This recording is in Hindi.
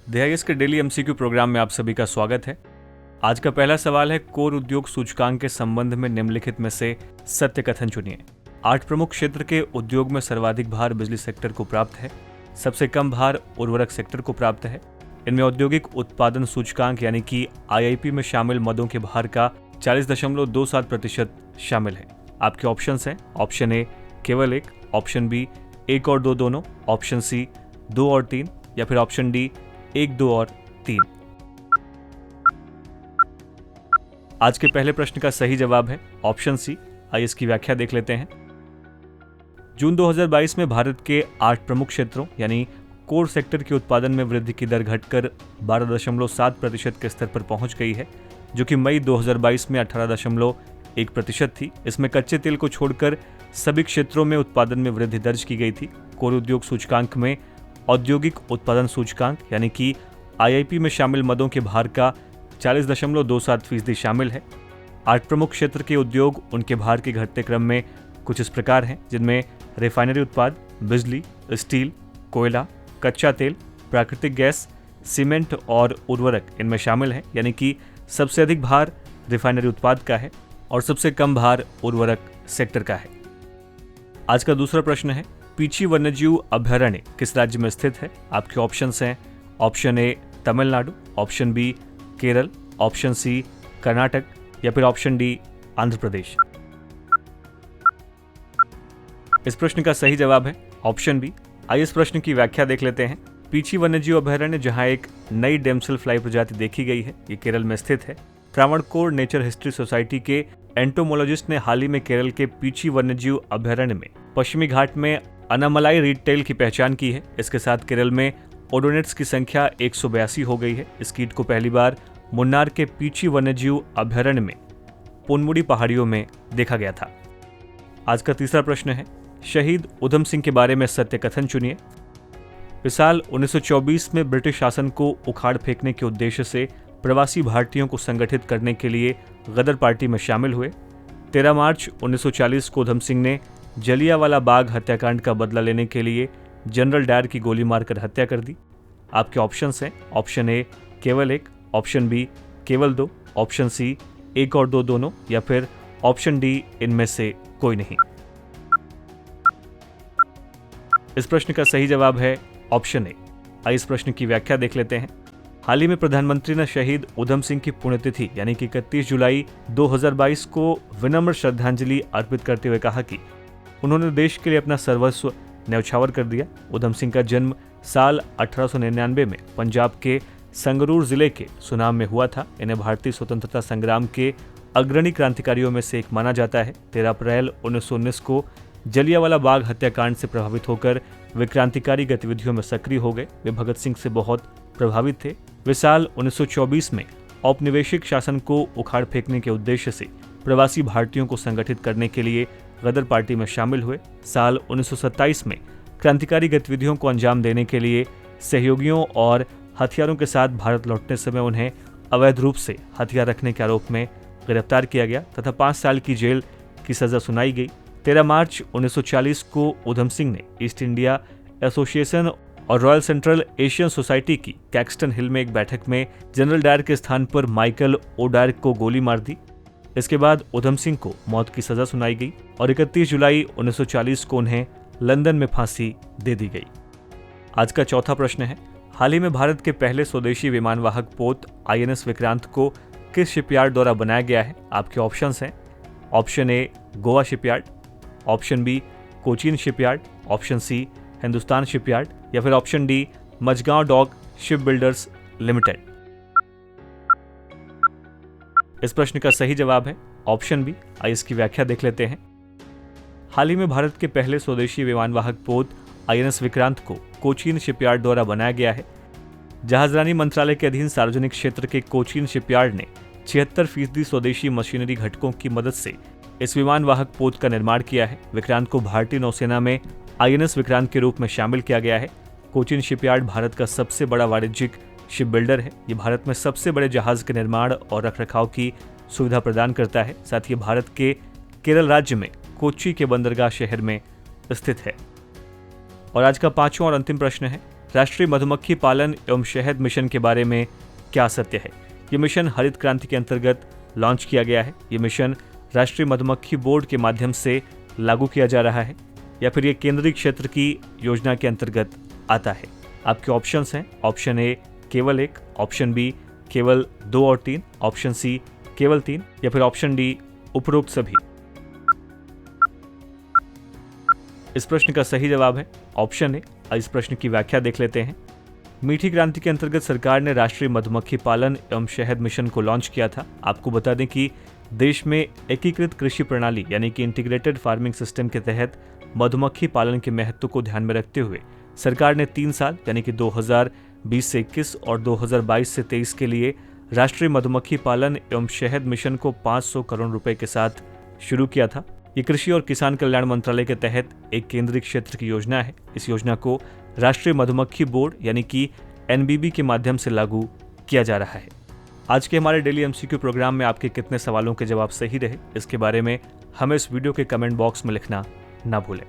DIS के डेली MCQ प्रोग्राम में आप सभी का स्वागत है। आज का पहला सवाल है, कोर उद्योग सूचकांक के संबंध में निम्नलिखित में से सत्य कथन चुनिए। 8 प्रमुख क्षेत्र के उद्योग में सर्वाधिक भार बिजली सेक्टर को प्राप्त है, सबसे कम भार उर्वरक सेक्टर को प्राप्त है। इनमें औद्योगिक उत्पादन सूचकांक यानी कि IIP में शामिल मदों के भार का 40.27% शामिल है। आपके ऑप्शंस हैं, ऑप्शन ए केवल 1, ऑप्शन बी 1 और 2 दोनों, ऑप्शन सी 2 और 3 या फिर ऑप्शन डी 1, 2 और 3। आज के पहले प्रश्न का सही जवाब है ऑप्शन सी। आइए इसकी व्याख्या देख लेते हैं। जून 2022 में भारत के 8 प्रमुख क्षेत्रों यानी कोर सेक्टर के उत्पादन में वृद्धि की दर घटकर 12.7% के स्तर पर पहुंच गई है, जो कि मई 2022 में 18.1% थी। इसमें कच्चे तेल को छोड़कर सभी क्षेत्रों में उत्पादन में वृद्धि दर्ज की गई थी। कोर उद्योग सूचकांक में औद्योगिक उत्पादन सूचकांक यानी कि IIP में शामिल मदों के भार का 40.27% शामिल है। 8 प्रमुख क्षेत्र के उद्योग उनके भार के घटते क्रम में कुछ इस प्रकार हैं, जिनमें रिफाइनरी उत्पाद, बिजली, स्टील, कोयला, कच्चा तेल, प्राकृतिक गैस, सीमेंट और उर्वरक इनमें शामिल हैं। यानी कि सबसे अधिक भार रिफाइनरी उत्पाद का है और सबसे कम भार उर्वरक सेक्टर का है। आज का दूसरा प्रश्न है, पीछी वन्यजीव अभयारण्य किस राज्य में स्थित है? आपके ऑप्शंस हैं, option A Tamil Nadu, option B Kerala, option C Karnataka या फिर ऑप्शन डी आंध्र प्रदेश। इस प्रश्न का सही जवाब है ऑप्शन बी। आइए इस प्रश्न की व्याख्या देख लेते हैं। पीछी वन्यजीव अभयारण्य जहां एक नई डेमसेल फ्लाई प्रजाति देखी गई है, ये केरल में स्थित है। त्रावणकोर नेचर हिस्ट्री सोसाइटी के एंटोमोलॉजिस्ट ने हाल ही में केरल के पीछी वन्यजीव अभयारण्य में पश्चिमी घाट में अनामलाई रीड टेल की पहचान की है। इसके साथ केरल में ओडोनेट्स की संख्या 182 हो गई है। इस कीट को पहली बार मुन्नार के पीछी वन्यजीव अभयारण्य में पोनमुड़ी पहाड़ियों में देखा गया था। आज का तीसरा प्रश्न है, शहीद उधम सिंह के बारे में सत्य कथन चुनिए। इस साल 1924 में ब्रिटिश शासन को उखाड़ फेंकने के उद्देश्य से प्रवासी भारतीयों को संगठित करने के लिए गदर पार्टी में शामिल हुए। 13 मार्च 1940 को उधम सिंह ने जलियांवाला बाग हत्याकांड का बदला लेने के लिए जनरल डायर की गोली मारकर हत्या कर दी। आपके ऑप्शंस हैं, ऑप्शन ए केवल 1, ऑप्शन बी केवल 2, ऑप्शन सी 1 और 2 दोनों या फिर ऑप्शन डी इनमें से कोई नहीं। इस प्रश्न का सही जवाब है ऑप्शन ए। आइए इस प्रश्न की व्याख्या देख लेते हैं। हाल ही में प्रधानमंत्री ने शहीद उधम सिंह की पुण्यतिथि यानी कि 31 जुलाई 2022 को विनम्र श्रद्धांजलि अर्पित करते हुए कहा कि उन्होंने देश के लिए अपना सर्वस्व न्यौछावर कर दिया। उधम सिंह का जन्म साल 1899 में पंजाब के संगरूर जिले के सुनाम में हुआ था। इन्हें भारतीय स्वतंत्रता संग्राम के अग्रणी क्रांतिकारियों में से एक माना जाता है। 13 अप्रैल 1919 को जलियांवाला बाग हत्याकांड से प्रभावित होकर वे क्रांतिकारी गतिविधियों में सक्रिय हो गए। वे भगत सिंह से बहुत प्रभावित थे। वे साल 1924 में औपनिवेशिक शासन को उखाड़ फेंकने के उद्देश्य से प्रवासी भारतीयों को संगठित करने के लिए गदर पार्टी में शामिल हुए। साल 1927 में क्रांतिकारी गतिविधियों को अंजाम देने के लिए सहयोगियों और हथियारों के साथ भारत लौटने समय उन्हें अवैध रूप से हथियार रखने के आरोप में गिरफ्तार किया गया तथा 5 साल की जेल की सजा सुनाई गई। 13 मार्च 1940 को उधम सिंह ने ईस्ट इंडिया एसोसिएशन और रॉयल सेंट्रल एशियन सोसाइटी की कैक्सटन हिल में एक बैठक में जनरल डायर के स्थान पर माइकल ओ डायर को गोली मार दी। इसके बाद उधम सिंह को मौत की सजा सुनाई गई और 31 जुलाई 1940 को उन्हें लंदन में फांसी दे दी गई। आज का चौथा प्रश्न है, हाल ही में भारत के पहले स्वदेशी विमानवाहक पोत INS विक्रांत को किस शिपयार्ड द्वारा बनाया गया है? आपके ऑप्शंस हैं, option A Goa shipyard, option B Cochin shipyard, option C Hindustan shipyard या फिर option D Mazagaon dock ship builders limited. इस प्रश्न का सही जवाब है ऑप्शन बी। आइए इसकी व्याख्या देख लेते हैं। हाल ही में भारत के पहले स्वदेशी विमानवाहक पोत INS विक्रांत को कोचीन शिपयार्ड द्वारा बनाया गया है। जहाजरानी मंत्रालय के अधीन सार्वजनिक क्षेत्र के कोचीन शिपयार्ड ने 76% स्वदेशी मशीनरी घटकों की मदद से इस विमानवाहक पोत का निर्माण किया है। विक्रांत को भारतीय नौसेना में INS विक्रांत के रूप में शामिल किया गया है। कोचीन शिपयार्ड भारत का सबसे बड़ा वाणिज्यिक शिप बिल्डर है। ये भारत में सबसे बड़े जहाज के निर्माण और रखरखाव की सुविधा प्रदान करता है। साथ ही भारत के केरल राज्य में कोच्चि के बंदरगाह शहर में स्थित है। और आज का 5वां और अंतिम प्रश्न है, राष्ट्रीय मधुमक्खी पालन एवं शहद मिशन के बारे में क्या सत्य है। ये मिशन हरित क्रांति के अंतर्गत लॉन्च किया गया है। ये मिशन राष्ट्रीय मधुमक्खी बोर्ड के माध्यम से लागू किया जा रहा है या फिर ये केंद्रीय क्षेत्र की योजना के अंतर्गत आता है। आपके ऑप्शंस हैं, ऑप्शन ए केवल 1, ऑप्शन बी केवल 2 और 3, ऑप्शन सी केवल 3 या फिर ऑप्शन डी उपरोक्त सभी। इस प्रश्न का सही जवाब है ऑप्शन ए। इस प्रश्न की व्याख्या देख लेते हैं। मीठी क्रांति के अंतर्गत सरकार ने राष्ट्रीय मधुमक्खी पालन एवं शहद मिशन को लॉन्च किया था। आपको बता दें कि देश में एकीकृत कृषि प्रणाली यानी कि इंटीग्रेटेड फार्मिंग सिस्टम के तहत मधुमक्खी पालन के महत्व को ध्यान में रखते हुए सरकार ने 3 साल यानी कि 2020 से 21 और 2022 से 23 के लिए राष्ट्रीय मधुमक्खी पालन एवं शहद मिशन को 500 करोड़ रुपए के साथ शुरू किया था। ये कृषि और किसान कल्याण मंत्रालय के तहत एक केंद्रीय क्षेत्र की योजना है। इस योजना को राष्ट्रीय मधुमक्खी बोर्ड यानी कि NBB के माध्यम से लागू किया जा रहा है। आज के हमारे डेली MCQ प्रोग्राम में आपके कितने सवालों के जवाब सही रहे, इसके बारे में हमें इस वीडियो के कमेंट बॉक्स में लिखना ना भूलें।